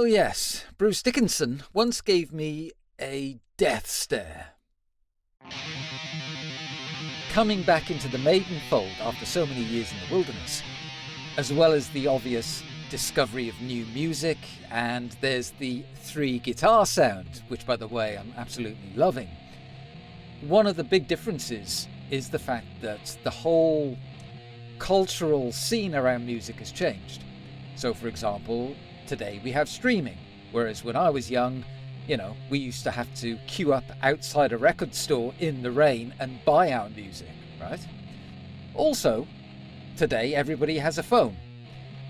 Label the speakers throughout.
Speaker 1: Oh yes, Bruce Dickinson once gave me a death stare. Coming back into the maiden fold after so many years in the wilderness, as well as the obvious discovery of new music, and there's the 3-guitar sound, which by the way I'm absolutely loving. One of the big differences is the fact that the whole cultural scene around music has changed. So for example, today we have streaming, whereas when I was young, we used to have to queue up outside a record store in the rain and buy our music, right? Also, today everybody has a phone,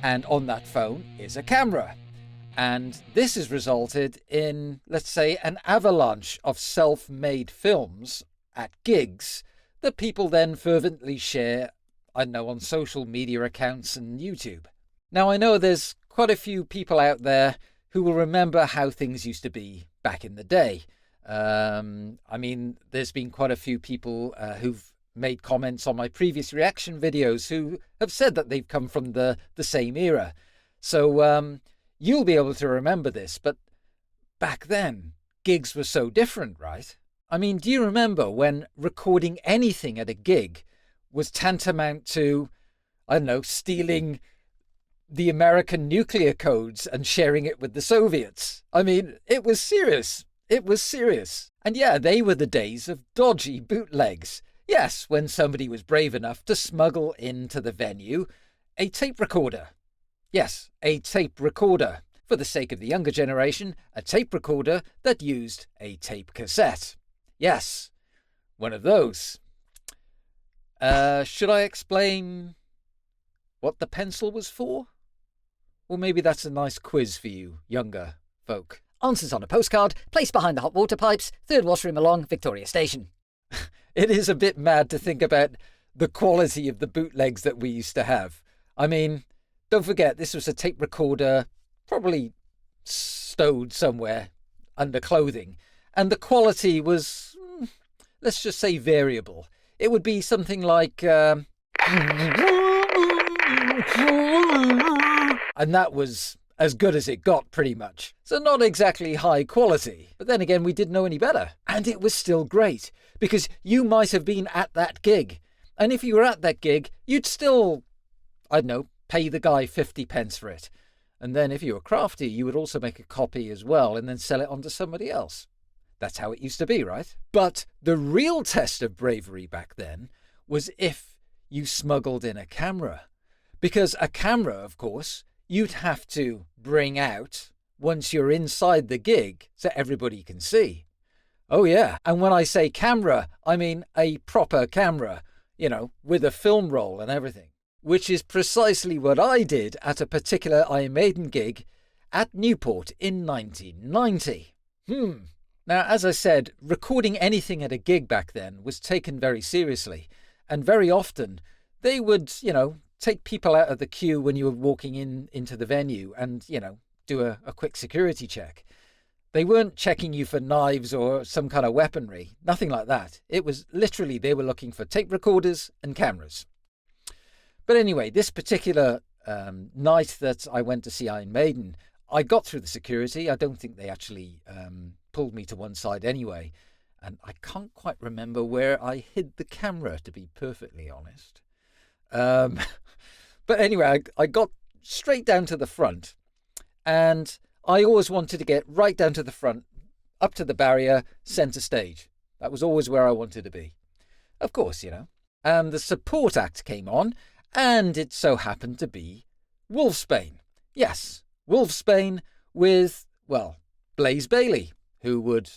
Speaker 1: and on that phone is a camera. And this has resulted in, let's say, an avalanche of self-made films at gigs that people then fervently share, on social media accounts and YouTube. Now, I know there's quite a few people out there who will remember how things used to be back in the day. There's been quite a few people who've made comments on my previous reaction videos who have said that they've come from the same era. So you'll be able to remember this, but back then, gigs were so different, right? Do you remember when recording anything at a gig was tantamount to, stealing the American nuclear codes and sharing it with the Soviets? It was serious. It was serious. And yeah, they were the days of dodgy bootlegs. Yes, when somebody was brave enough to smuggle into the venue a tape recorder. Yes, a tape recorder. For the sake of the younger generation, a tape recorder that used a tape cassette. Yes, one of those. Should I explain what the pencil was for? Or maybe that's a nice quiz for you, younger folk.
Speaker 2: Answers on a postcard, placed behind the hot water pipes, 3rd washroom along Victoria Station.
Speaker 1: It is a bit mad to think about the quality of the bootlegs that we used to have. Don't forget, this was a tape recorder, probably stowed somewhere under clothing. And the quality was, let's just say, variable. It would be something like... and that was as good as it got, pretty much. So not exactly high quality. But then again, we didn't know any better. And it was still great, because you might have been at that gig. And if you were at that gig, you'd still, pay the guy 50 pence for it. And then if you were crafty, you would also make a copy as well and then sell it on to somebody else. That's how it used to be, right? But the real test of bravery back then was if you smuggled in a camera. Because a camera, of course, you'd have to bring out once you're inside the gig so everybody can see. Oh yeah, and when I say camera, I mean a proper camera, with a film roll and everything. Which is precisely what I did at a particular Iron Maiden gig at Newport in 1990. Now, as I said, recording anything at a gig back then was taken very seriously. And very often, they would, take people out of the queue when you were walking into the venue and, do a quick security check. They weren't checking you for knives or some kind of weaponry. Nothing like that. It was literally they were looking for tape recorders and cameras. But anyway, this particular night that I went to see Iron Maiden, I got through the security. I don't think they actually pulled me to one side anyway. And I can't quite remember where I hid the camera, to be perfectly honest. But anyway, I got straight down to the front. And I always wanted to get right down to the front, up to the barrier, centre stage. That was always where I wanted to be. Of course, And the support act came on, and it so happened to be Wolfsbane. Yes, Wolfsbane with, Blaze Bayley, who would,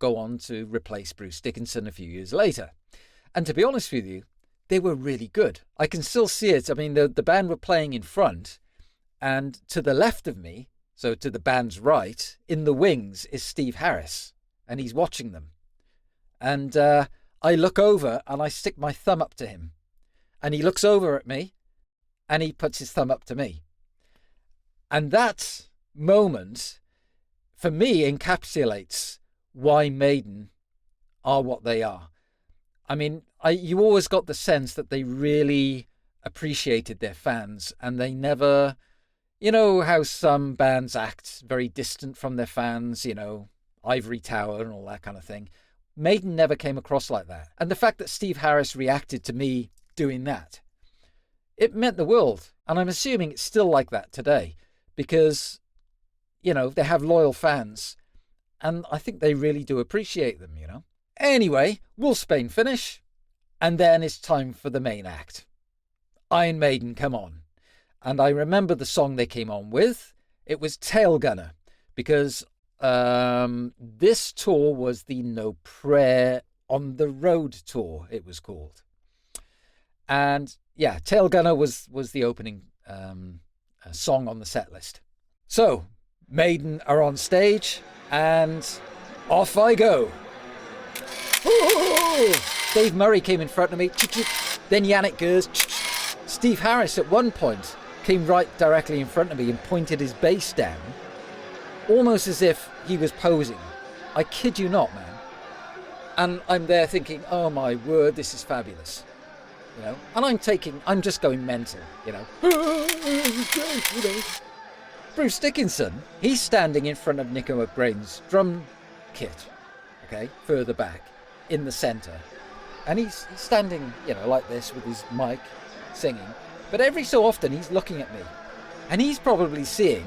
Speaker 1: go on to replace Bruce Dickinson a few years later. And to be honest with you, they were really good. I can still see it. The band were playing in front, and to the left of me, so to the band's right, in the wings is Steve Harris, and he's watching them. And I look over and I stick my thumb up to him. And he looks over at me and he puts his thumb up to me. And that moment, for me, encapsulates why Maiden are what they are. You always got the sense that they really appreciated their fans, and they never, You know how some bands act very distant from their fans, Ivory Tower and all that kind of thing. Maiden never came across like that. And the fact that Steve Harris reacted to me doing that, it meant the world. And I'm assuming it's still like that today because, they have loyal fans. And I think they really do appreciate them, Anyway, Wolfsbane finish. And then it's time for the main act. Iron Maiden come on. And I remember the song they came on with. It was Tail Gunner. Because this tour was the No Prayer on the Road tour, it was called. And yeah, Tail Gunner was the opening song on the set list. So, Maiden are on stage, and off I go. Ooh! Dave Murray came in front of me, then Yannick Gers. Steve Harris at one point came right directly in front of me and pointed his bass down, almost as if he was posing. I kid you not, man. And I'm there thinking, oh my word, this is fabulous. And I'm just going mental, Bruce Dickinson, he's standing in front of Nico McBrain's drum kit, okay, further back, in the centre. And he's standing, like this with his mic, singing. But every so often he's looking at me. And he's probably seeing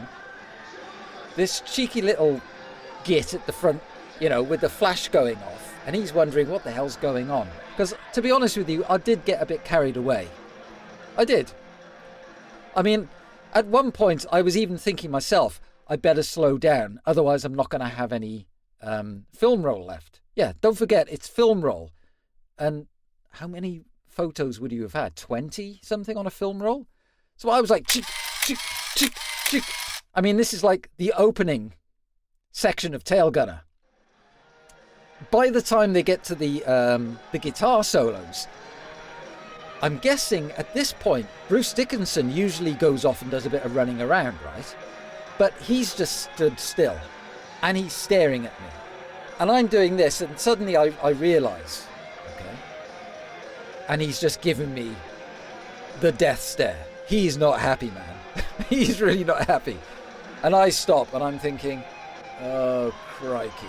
Speaker 1: this cheeky little git at the front, with the flash going off. And he's wondering what the hell's going on. Because, to be honest with you, I did get a bit carried away. I did. I mean, at one point, I was even thinking myself, I better slow down. Otherwise, I'm not going to have any film roll left. Yeah, don't forget, it's film roll. And how many photos would you have had? 20 something on a film roll? So I was like, chick, chick, chick, chick. I mean, this is like the opening section of Tail Gunner. By the time they get to the guitar solos, I'm guessing at this point, Bruce Dickinson usually goes off and does a bit of running around, right? But he's just stood still and he's staring at me. And I'm doing this and suddenly I realise, okay? And he's just giving me the death stare. He's not happy, man. He's really not happy. And I stop and I'm thinking, oh, crikey.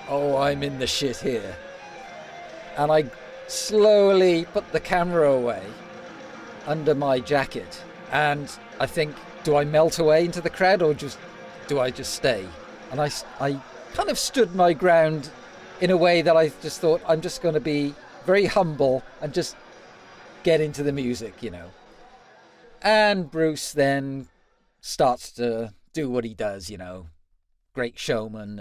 Speaker 1: Oh, I'm in the shit here. And I slowly put the camera away under my jacket. And I think, do I melt away into the crowd or do I just stay? And I kind of stood my ground in a way that I just thought, I'm just going to be very humble and just get into the music, And Bruce then starts to do what he does, great showman,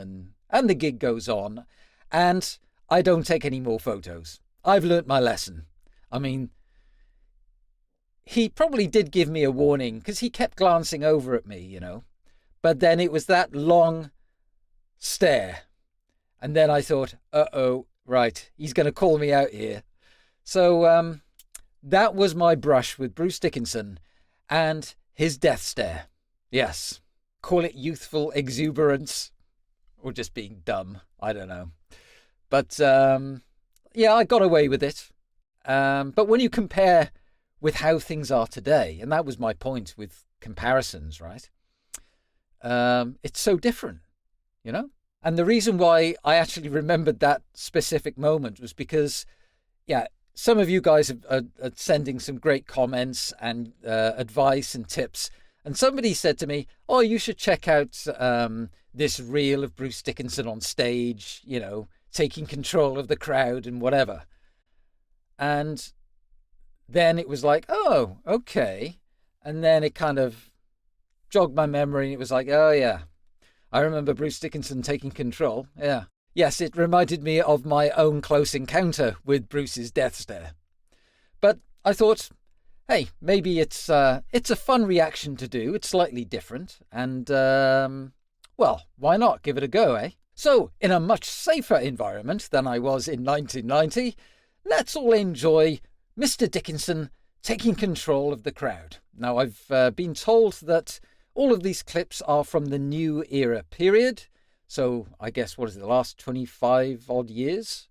Speaker 1: and the gig goes on, and I don't take any more photos. I've learnt my lesson. I mean, he probably did give me a warning because he kept glancing over at me, but then it was that long stare. And then I thought, uh-oh, right, he's going to call me out here. So that was my brush with Bruce Dickinson and his death stare. Yes, call it youthful exuberance or just being dumb. I don't know. But yeah, I got away with it. But when you compare with how things are today, and that was my point with comparisons, right? It's so different, And the reason why I actually remembered that specific moment was because, yeah, some of you guys are sending some great comments and advice and tips. And somebody said to me, oh, you should check out this reel of Bruce Dickinson on stage, taking control of the crowd and whatever. And then it was like, oh, okay. And then it kind of jogged my memory. And it was like, oh, yeah, I remember Bruce Dickinson taking control. Yeah. Yes, it reminded me of my own close encounter with Bruce's death stare. But I thought, hey, maybe it's a fun reaction to do. It's slightly different. And, well, why not give it a go, eh? So, in a much safer environment than I was in 1990, let's all enjoy Mr. Dickinson taking control of the crowd. Now, I've been told that all of these clips are from the new era period. So, I guess, what is it, the last 25 odd years?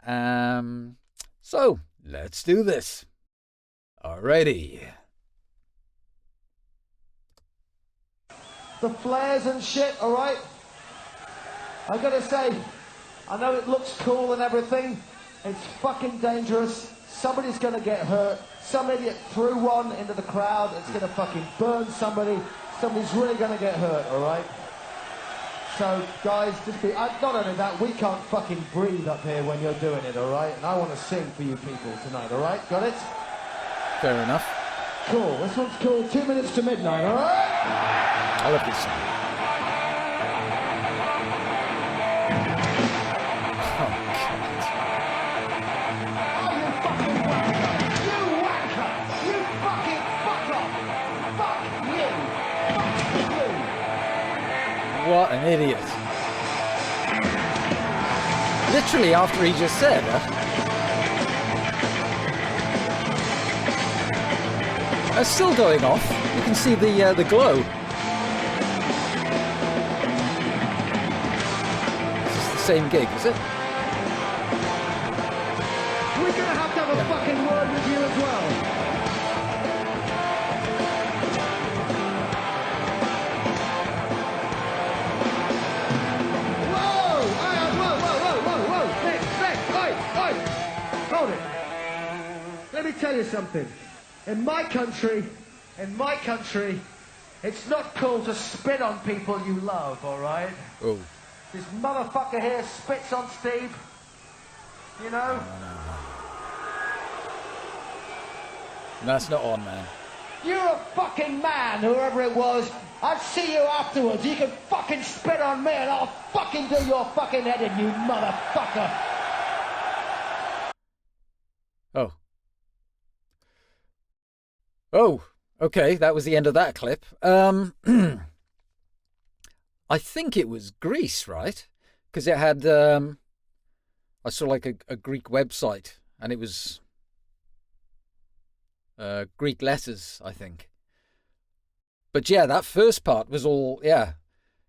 Speaker 1: So, let's do this. Alrighty.
Speaker 3: the flares and shit, alright? I gotta say, I know it looks cool and everything. It's fucking dangerous. Somebody's gonna get hurt. Some idiot threw one into the crowd. It's gonna fucking burn somebody. Somebody's really gonna get hurt, alright? So, guys, just be... not only that, we can't fucking breathe up here when you're doing it, alright? And I want to sing for you people tonight, alright? Got it?
Speaker 1: Fair enough.
Speaker 3: Cool. This one's called 2 Minutes to Midnight, alright?
Speaker 1: I love this song. What an idiot. Literally after he just said, It's still going off. You can see the glow. This is the same gig, is it?
Speaker 3: We're gonna have a fucking word with you as well. Hold it. Let me tell you something. In my country, it's not cool to spit on people you love, all right?
Speaker 1: Oh.
Speaker 3: This motherfucker here spits on Steve. You know?
Speaker 1: No, that's not on, man.
Speaker 3: You're a fucking man, whoever it was. I'll see you afterwards. You can fucking spit on me and I'll fucking do your fucking head in, you motherfucker.
Speaker 1: Oh. Oh, okay, that was the end of that clip. I think it was Greece, right? Because it had, I saw like a Greek website, and it was Greek letters, I think. But yeah, that first part was all, yeah.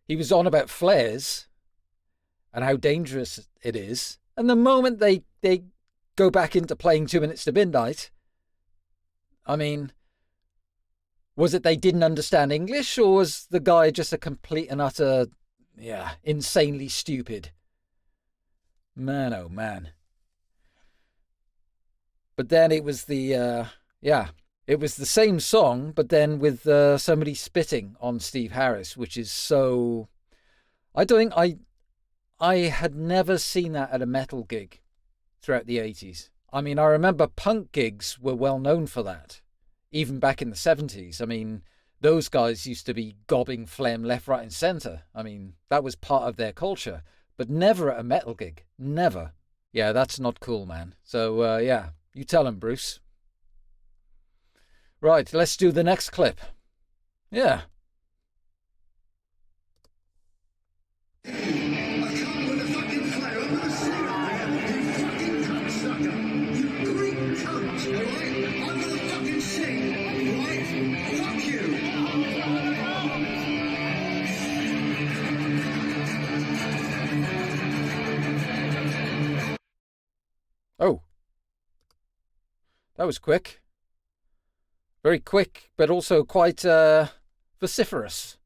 Speaker 1: He was on about flares and how dangerous it is. And the moment they go back into playing 2 Minutes to Midnight, I mean, was it they didn't understand English, or was the guy just a complete and utter, insanely stupid? Man, oh man. But then it was it was the same song, but then with somebody spitting on Steve Harris, which is so... I don't think I had never seen that at a metal gig throughout the 80s. I mean, I remember punk gigs were well known for that. Even back in the 70s, I mean, those guys used to be gobbing phlegm left, right and centre. I mean, that was part of their culture. But never at a metal gig. Never. Yeah, that's not cool, man. So, you tell him, Bruce. Right, let's do the next clip. Yeah. Oh, that was quick. Very quick, but also quite vociferous.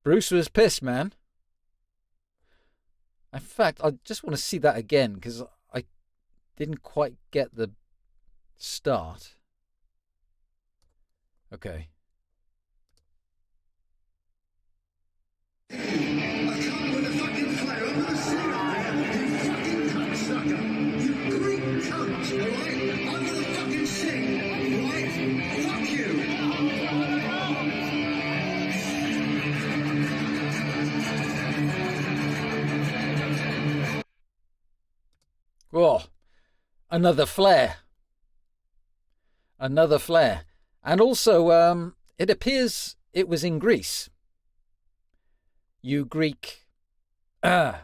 Speaker 1: Bruce was pissed, man. In fact, I just want to see that again, because I didn't quite get the start. Okay. Oh, another flare. Another flare. And also, it appears it was in Greece. You Greek... yeah.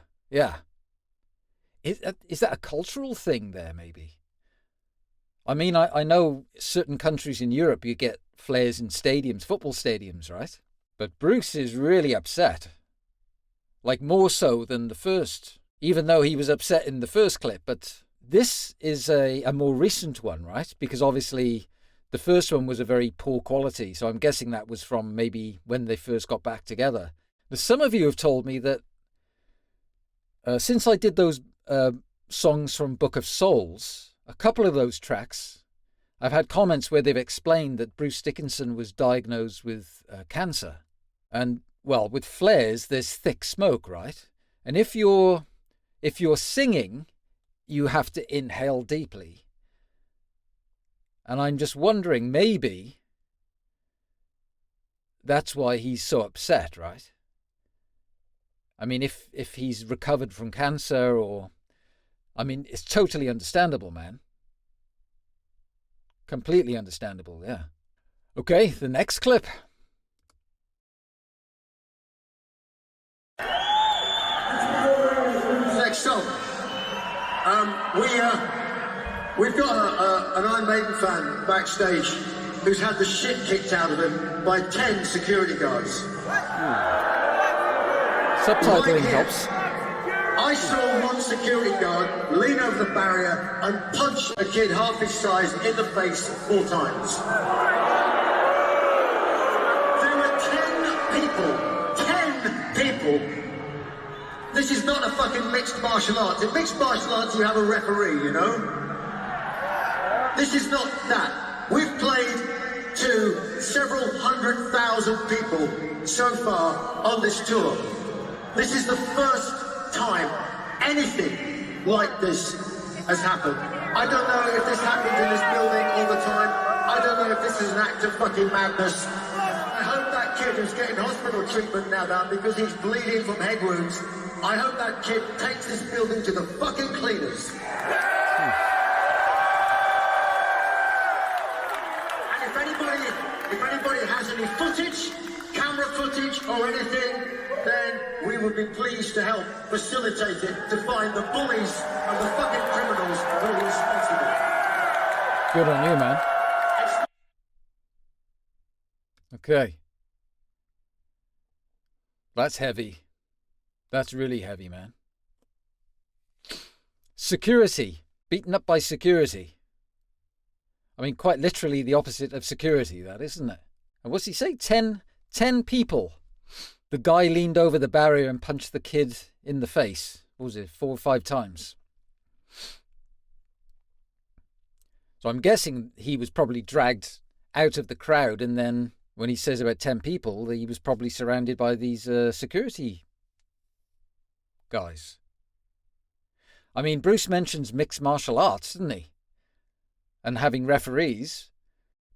Speaker 1: Is that a cultural thing there, maybe? I mean, I know certain countries in Europe, you get flares in stadiums, football stadiums, right? But Bruce is really upset. Like, more so than the first, even though he was upset in the first clip. But this is a more recent one, right? Because obviously The first one was a very poor quality, so I'm guessing that was from maybe when they first got back together. Now, some of you have told me that since I did those songs from Book of Souls, a couple of those tracks, I've had comments where they've explained that Bruce Dickinson was diagnosed with cancer. And, well, with flares, there's thick smoke, right? And if you're singing, you have to inhale deeply. And I'm just wondering, maybe that's why he's so upset, right? I mean, if he's recovered from cancer or... I mean, it's totally understandable, man. Completely understandable, yeah. Okay, the next clip.
Speaker 4: Next song. We've got an Iron Maiden fan backstage who's had the shit kicked out of him by 10 security guards.
Speaker 1: Subtitling helps.
Speaker 4: I saw one security guard lean over the barrier and punch a kid half his size in the face 4 times. There were 10 people. This is not a fucking mixed martial arts. In mixed martial arts, you have a referee, you know? This is not that. We've played to several 100,000 people so far on this tour. This is the first time anything like this has happened. I don't know if this happens in this building all the time. I don't know if this is an act of fucking madness. I hope that kid who's getting hospital treatment now because he's bleeding from head wounds, I hope that kid takes this building to the fucking cleaners. And if anybody has any footage, camera footage or anything, then we would be pleased to help facilitate it to find the bullies and the fucking criminals who are responsible.
Speaker 1: Good on you, man. Okay. That's heavy. That's really heavy, man. Security. Beaten up by security. I mean, quite literally the opposite of security, that, isn't it? And what's he say? 10 people. The guy leaned over the barrier and punched the kid in the face. What was it? 4 or 5 times. So I'm guessing he was probably dragged out of the crowd, and then when he says about 10 people, he was probably surrounded by these security guys. I mean, Bruce mentions mixed martial arts, doesn't he? And having referees.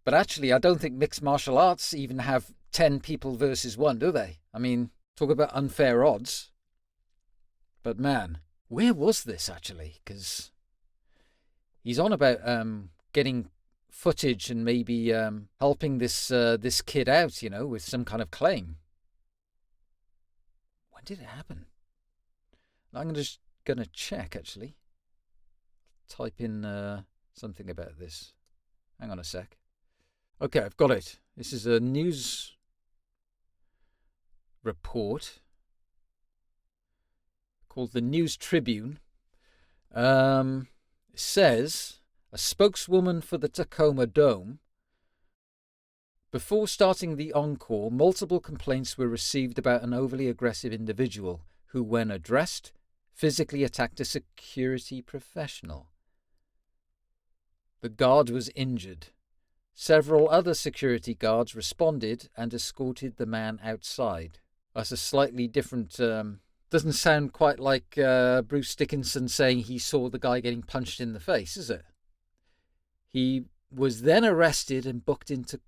Speaker 1: But actually, I don't think mixed martial arts even have 10 people versus 1, do they? I mean, talk about unfair odds. But man, where was this actually? Because he's on about getting footage and maybe helping this kid out, you know, with some kind of claim. When did it happen? I'm just going to check, actually. Type in something about this. Hang on a sec. Okay, I've got it. This is a news report called the News Tribune. It says, a spokeswoman for the Tacoma Dome. Before starting the encore, multiple complaints were received about an overly aggressive individual who, when addressed, physically attacked a security professional. The guard was injured. Several other security guards responded and escorted the man outside. That's a slightly different... doesn't sound quite like Bruce Dickinson saying he saw the guy getting punched in the face, is it? He was then arrested and booked into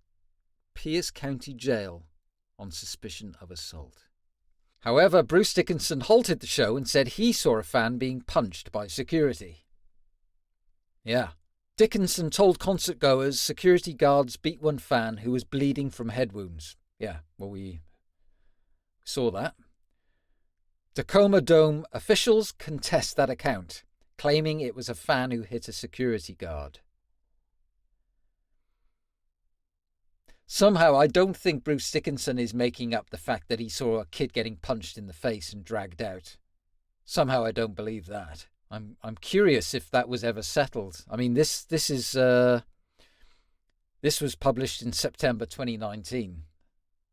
Speaker 1: Pierce County Jail on suspicion of assault. However, Bruce Dickinson halted the show and said he saw a fan being punched by security. Yeah. Dickinson told concertgoers security guards beat one fan who was bleeding from head wounds. Yeah, well, we saw that. Tacoma Dome officials contest that account, claiming it was a fan who hit a security guard. Somehow, I don't think Bruce Dickinson is making up the fact that he saw a kid getting punched in the face and dragged out. Somehow, I don't believe that. I'm curious if that was ever settled. I mean, this is This was published in September 2019.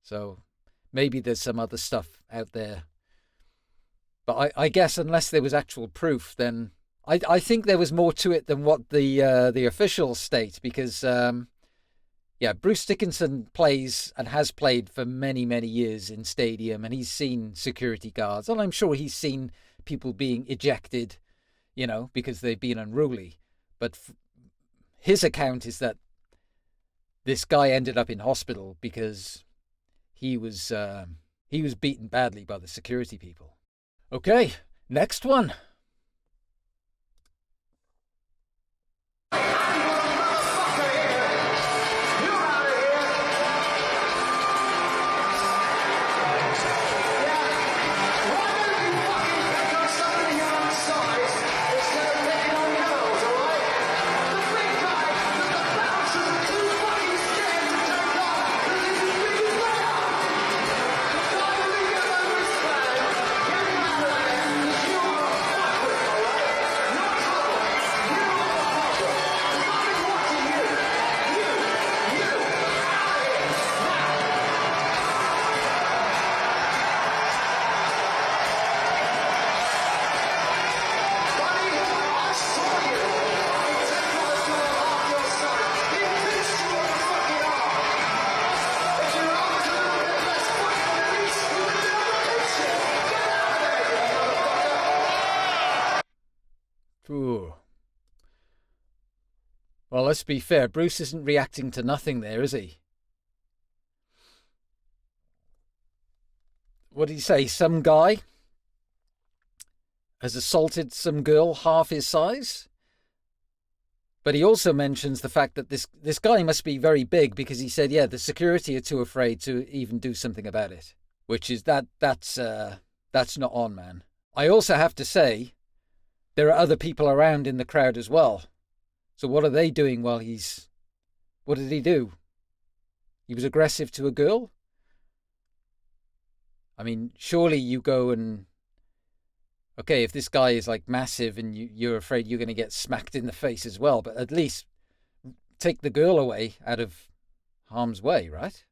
Speaker 1: So maybe there's some other stuff out there. But I guess unless there was actual proof, then I think there was more to it than what the officials state, because Bruce Dickinson plays and has played for many, many years in stadium, and he's seen security guards, and I'm sure he's seen people being ejected, because they've been unruly. But his account is that this guy ended up in hospital because he was beaten badly by the security people. Okay, next one. Ooh. Well, let's be fair. Bruce isn't reacting to nothing there, is he? What did he say? Some guy has assaulted some girl half his size? But he also mentions the fact that this guy must be very big, because he said, the security are too afraid to even do something about it. Which is that's not on, man. I also have to say, there are other people around in the crowd as well. So what are they doing while what did he do? He was aggressive to a girl? I mean, surely you go and... Okay, if this guy is like massive and you're afraid you're going to get smacked in the face as well, but at least take the girl away out of harm's way, right?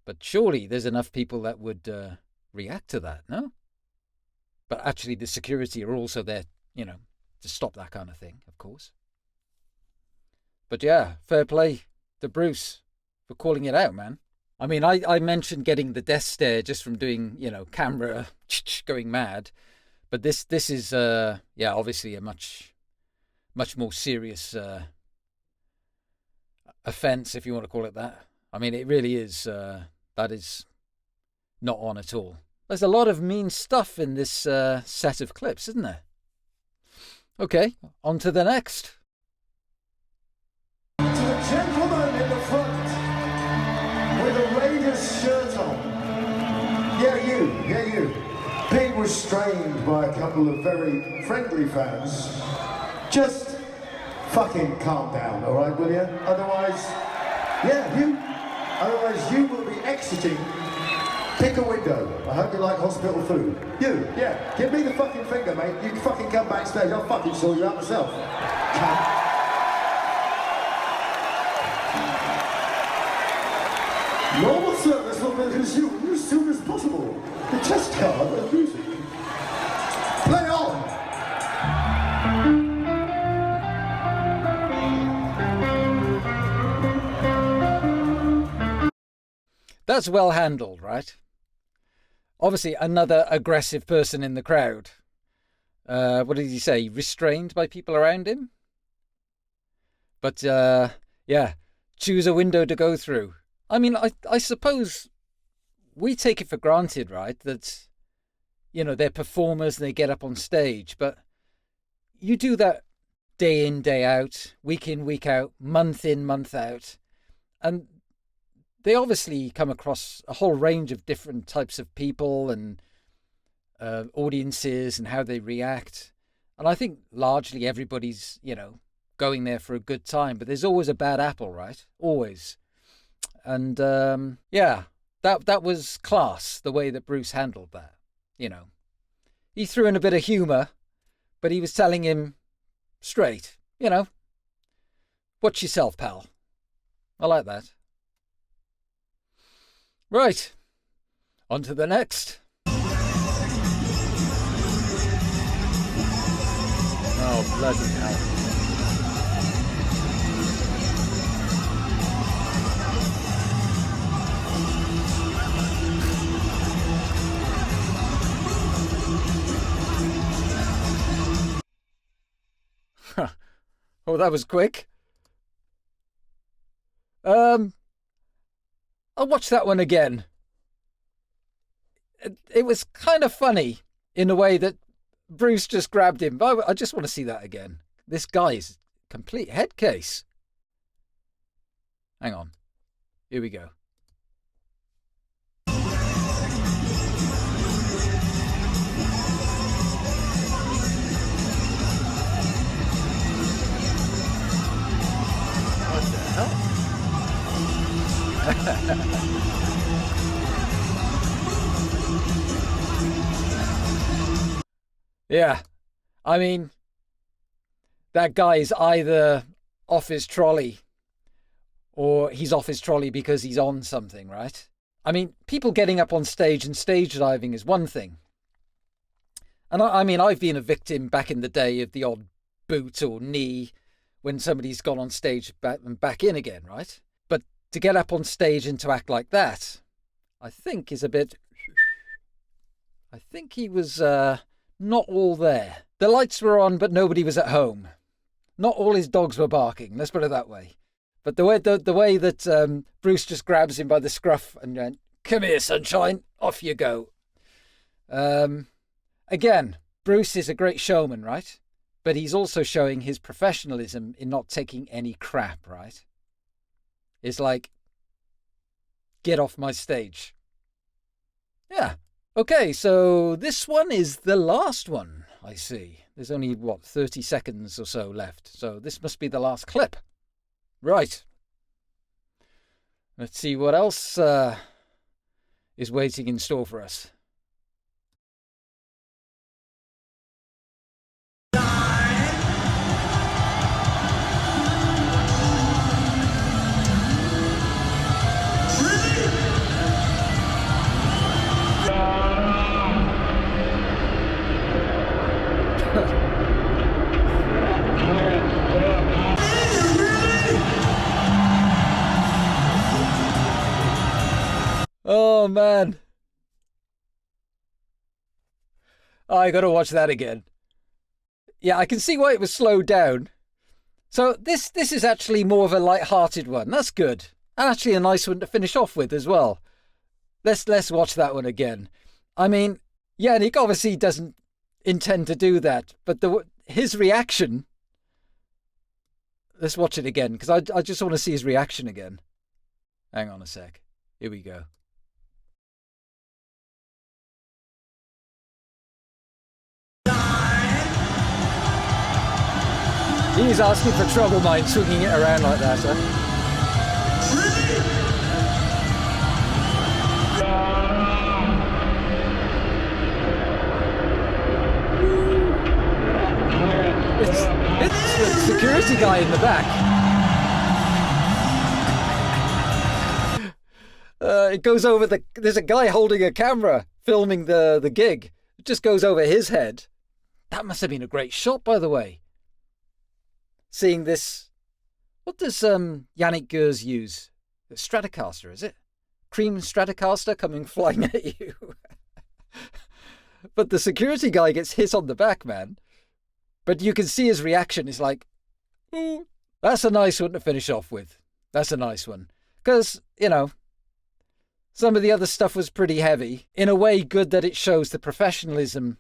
Speaker 1: But surely there's enough people that would react to that, no? But actually the security are also there, to stop that kind of thing, of course. But yeah, fair play to Bruce for calling it out, man. I mean, I mentioned getting the death stare just from doing, camera going mad. But this is, obviously a much more serious offence, if you want to call it that. I mean, it really is, that is not on at all. There's a lot of mean stuff in this set of clips, isn't there? Okay, on to the next.
Speaker 5: To the gentleman in the front with a Raiders shirt on. Yeah, you. Being restrained by a couple of very friendly fans. Just fucking calm down, all right, will you? Otherwise you will be exiting. Pick a window. I hope you like hospital food. Give me the fucking finger, mate. You can fucking come backstage. I'll fucking sort you out myself. Normal service will be resumed as soon as possible. The chest card and music. Play on!
Speaker 1: That's well handled, right? Obviously, another aggressive person in the crowd. What did he say? Restrained by people around him? But, choose a window to go through. I mean, I suppose we take it for granted, right, that, they're performers and they get up on stage. But you do that day in, day out, week in, week out, month in, month out. And they obviously come across a whole range of different types of people and audiences and how they react. And I think largely everybody's, going there for a good time. But there's always a bad apple, right? Always. And, that was class, the way that Bruce handled that, He threw in a bit of humour, but he was telling him straight, watch yourself, pal. I like that. Right. On to the next. Oh, bloody hell. Oh, that was quick. I'll watch that one again. It was kind of funny in the way that Bruce just grabbed him. But I just want to see that again. This guy's complete head case. Hang on. Here we go. What the hell? Yeah, I mean, that guy's either off his trolley or he's off his trolley because he's on something, right? I mean, people getting up on stage and stage diving is one thing. And I mean, I've been a victim back in the day of the odd boot or knee when somebody's gone on stage and back in again, right? But to get up on stage and to act like that, I think is a bit... I think he was not all there. The lights were on, but nobody was at home. Not all his dogs were barking, let's put it that way. But the way that Bruce just grabs him by the scruff and went, "Come here, sunshine, off you go." Again, Bruce is a great showman, right? But he's also showing his professionalism in not taking any crap, right? It's like, get off my stage. Yeah. Okay, so this one is the last one, I see. There's only, 30 seconds or so left. So this must be the last clip. Right. Let's see what else is waiting in store for us. Oh, man. I gotta watch that again. Yeah, I can see why it was slowed down. So this is actually more of a light-hearted one. That's good. And actually a nice one to finish off with as well. Let's watch that one again. I mean, Yannick obviously doesn't intend to do that, but his reaction... Let's watch it again, because I just want to see his reaction again. Hang on a sec. Here we go. He's asking for trouble, mind swinging it around like that, huh? It's the security guy in the back. It goes over there's a guy holding a camera filming the gig. It just goes over his head. That must have been a great shot, by the way. Seeing this, what does Yannick Gers use? A Stratocaster, is it? Cream Stratocaster coming flying at you. But the security guy gets hit on the back, man. But you can see his reaction. It's like, ooh, that's a nice one to finish off with. That's a nice one. Because, some of the other stuff was pretty heavy. In a way, good that it shows the professionalism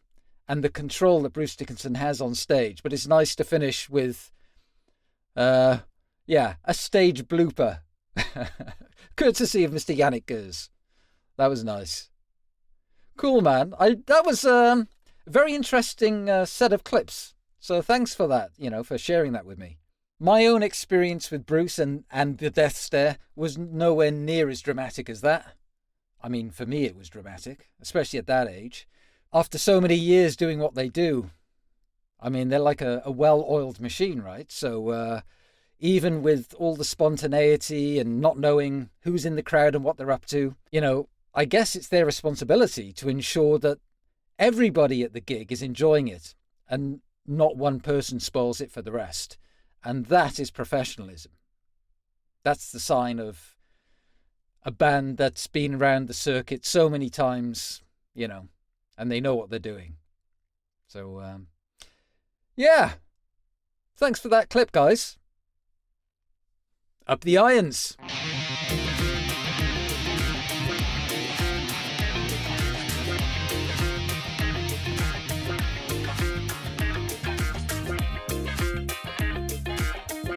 Speaker 1: and the control that Bruce Dickinson has on stage. But it's nice to finish with... a stage blooper. Courtesy of Mr. Yannick Gers. That was nice. Cool, man. That was a very interesting set of clips. So thanks for that, for sharing that with me. My own experience with Bruce and the death stare was nowhere near as dramatic as that. I mean, for me it was dramatic, especially at that age. After so many years doing what they do, I mean, they're like a well-oiled machine, right? So even with all the spontaneity and not knowing who's in the crowd and what they're up to. You know, I guess it's their responsibility to ensure that everybody at the gig is enjoying it and not one person spoils it for the rest. And that is professionalism. That's the sign of a band that's been around the circuit so many times, you know, and they know what they're doing. So, yeah. Thanks for that clip, guys. Up the irons.